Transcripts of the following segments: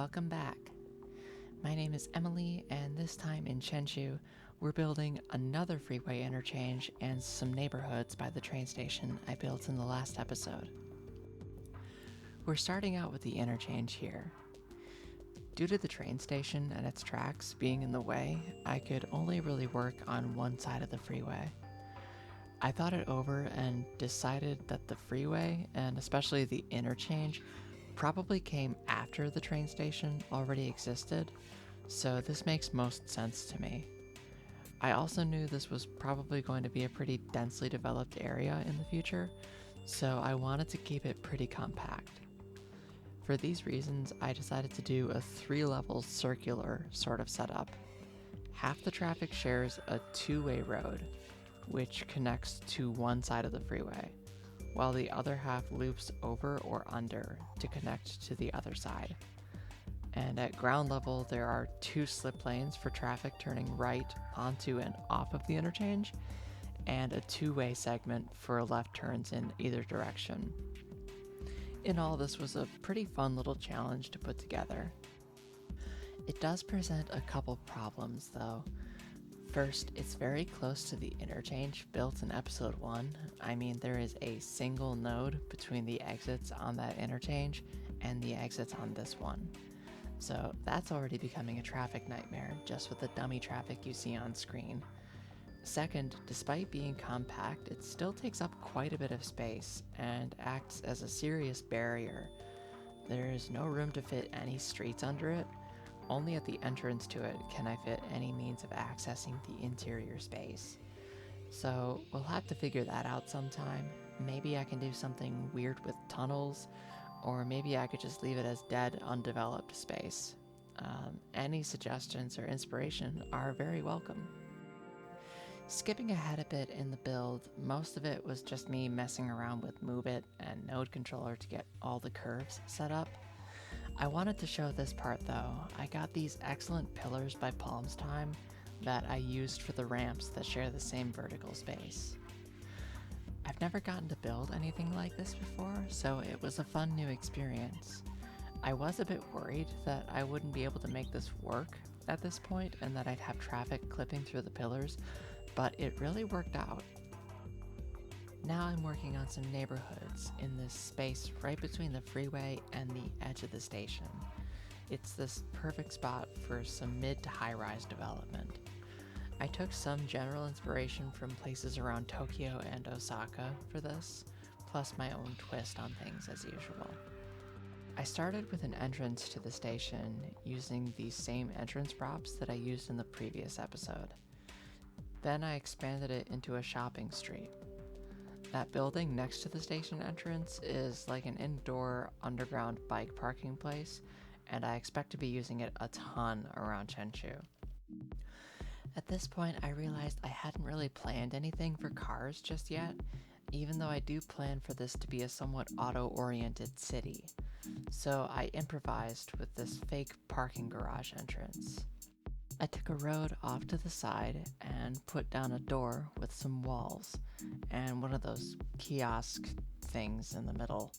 welcome back. My name is Emily, and this time in Chenshu, we're building another freeway interchange and some neighborhoods by the train station I built in the last episode. We're starting out with the interchange here. Due to the train station and its tracks being in the way, I could only really work on one side of the freeway. I thought it over and decided that the freeway, and especially the interchange, probably came after the train station already existed, so this makes most sense to me. I also knew this was probably going to be a pretty densely developed area in the future, so I wanted to keep it pretty compact. For these reasons, I decided to do a 3-level circular sort of setup. Half the traffic shares a two-way road, which connects to one side of the freeway, while the other half loops over or under to connect to the other side. And at ground level, there are 2 slip lanes for traffic turning right onto and off of the interchange, and a 2-way segment for left turns in either direction. In all, this was a pretty fun little challenge to put together. It does present a couple problems though. First, it's very close to the interchange built in episode 1. I mean, there is a single node between the exits on that interchange and the exits on this one. So that's already becoming a traffic nightmare just with the dummy traffic you see on screen. Second, despite being compact, it still takes up quite a bit of space and acts as a serious barrier. There is no room to fit any streets under it. Only at the entrance to it can I fit any means of accessing the interior space. So we'll have to figure that out sometime. Maybe I can do something weird with tunnels, or maybe I could just leave it as dead, undeveloped space. Any suggestions or inspiration are very welcome. Skipping ahead a bit in the build, most of it was just me messing around with Move It and Node Controller to get all the curves set up. I wanted to show this part though. I got these excellent pillars by Palm's Time that I used for the ramps that share the same vertical space. I've never gotten to build anything like this before, so it was a fun new experience. I was a bit worried that I wouldn't be able to make this work at this point and that I'd have traffic clipping through the pillars, but it really worked out. Now I'm working on some neighborhoods in this space right between the freeway and the edge of the station. It's this perfect spot for some mid to high-rise development. I took some general inspiration from places around Tokyo and Osaka for this, plus my own twist on things as usual. I started with an entrance to the station using the same entrance props that I used in the previous episode. Then I expanded it into a shopping street. That building next to the station entrance is like an indoor underground bike parking place, and I expect to be using it a ton around Chenshu. At this point, I realized I hadn't really planned anything for cars just yet, even though I do plan for this to be a somewhat auto-oriented city. So I improvised with this fake parking garage entrance. I took a road off to the side and put down a door with some walls and one of those kiosk things in the middle,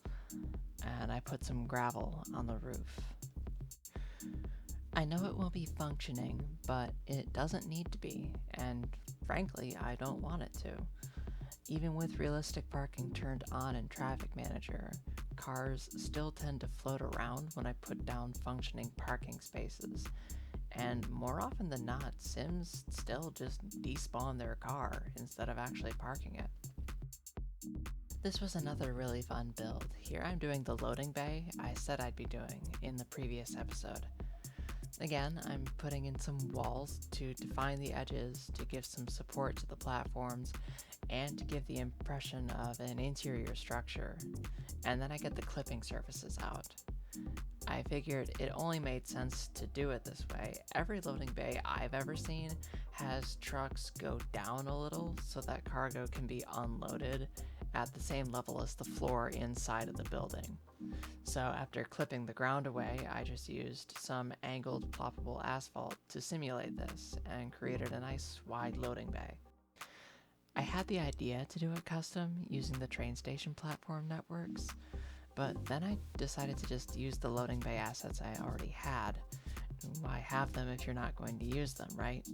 and I put some gravel on the roof. I know it won't be functioning, but it doesn't need to be, and frankly, I don't want it to. Even with realistic parking turned on in Traffic Manager, cars still tend to float around when I put down functioning parking spaces. And more often than not, Sims still just despawn their car instead of actually parking it. This was another really fun build. Here I'm doing the loading bay I said I'd be doing in the previous episode. Again, I'm putting in some walls to define the edges, to give some support to the platforms, and to give the impression of an interior structure. And then I get the clipping surfaces out. I figured it only made sense to do it this way. Every loading bay I've ever seen has trucks go down a little so that cargo can be unloaded at the same level as the floor inside of the building. So after clipping the ground away, I just used some angled ploppable asphalt to simulate this and created a nice wide loading bay. I had the idea to do it custom using the train station platform networks, But then I decided to just use the loading bay assets I already had. Why have them if you're not going to use them, right?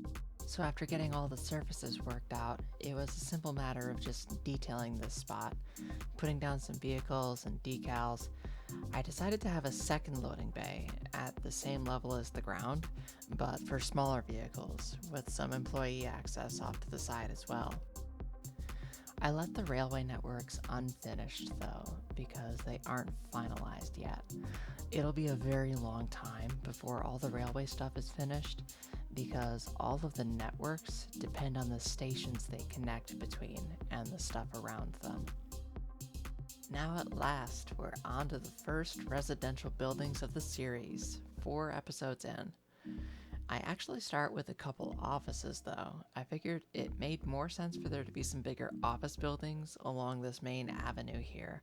So after getting all the surfaces worked out, it was a simple matter of just detailing this spot, putting down some vehicles and decals. I decided to have a second loading bay at the same level as the ground, but for smaller vehicles, with some employee access off to the side as well. I left the railway networks unfinished though, because they aren't finalized yet. It'll be a very long time before all the railway stuff is finished, because all of the networks depend on the stations they connect between and the stuff around them. Now at last, we're on to the first residential buildings of the series, 4 episodes in. I actually start with a couple offices though. I figured it made more sense for there to be some bigger office buildings along this main avenue here,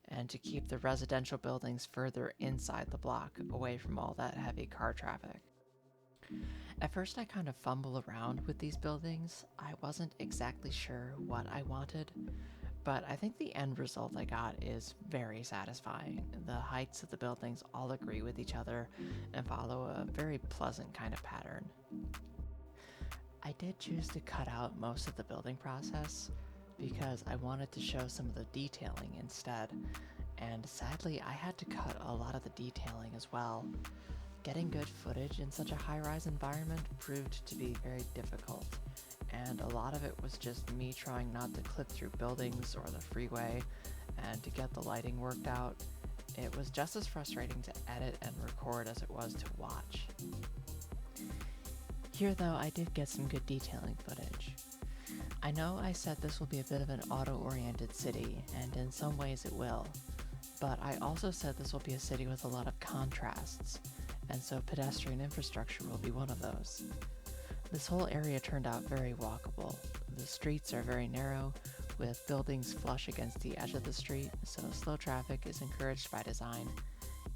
and to keep the residential buildings further inside the block, away from all that heavy car traffic. At first I kind of fumbled around with these buildings. I wasn't exactly sure what I wanted, but I think the end result I got is very satisfying. The heights of the buildings all agree with each other and follow a very pleasant kind of pattern. I did choose to cut out most of the building process because I wanted to show some of the detailing instead, and sadly I had to cut a lot of the detailing as well. Getting good footage in such a high-rise environment proved to be very difficult, and a lot of it was just me trying not to clip through buildings or the freeway, and to get the lighting worked out. It was just as frustrating to edit and record as it was to watch. Here though, I did get some good detailing footage. I know I said this will be a bit of an auto-oriented city, and in some ways it will, but I also said this will be a city with a lot of contrasts, and so pedestrian infrastructure will be one of those. This whole area turned out very walkable. The streets are very narrow, with buildings flush against the edge of the street, so slow traffic is encouraged by design.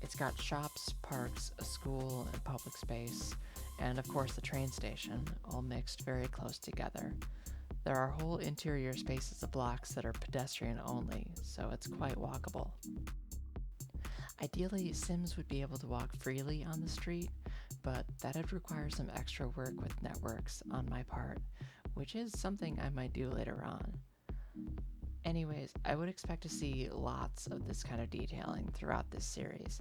It's got shops, parks, a school, and public space, and of course the train station, all mixed very close together. There are whole interior spaces of blocks that are pedestrian only, so it's quite walkable. Ideally, Sims would be able to walk freely on the street, but that'd require some extra work with networks on my part, which is something I might do later on. Anyways, I would expect to see lots of this kind of detailing throughout this series.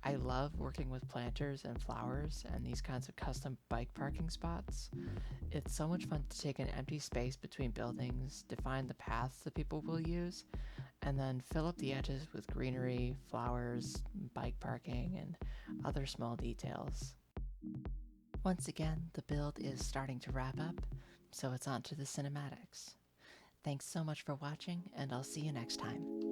I love working with planters and flowers and these kinds of custom bike parking spots. It's so much fun to take an empty space between buildings, define the paths that people will use, and then fill up the edges with greenery, flowers, bike parking, and other small details. Once again, the build is starting to wrap up, so it's on to the cinematics. Thanks so much for watching, and I'll see you next time.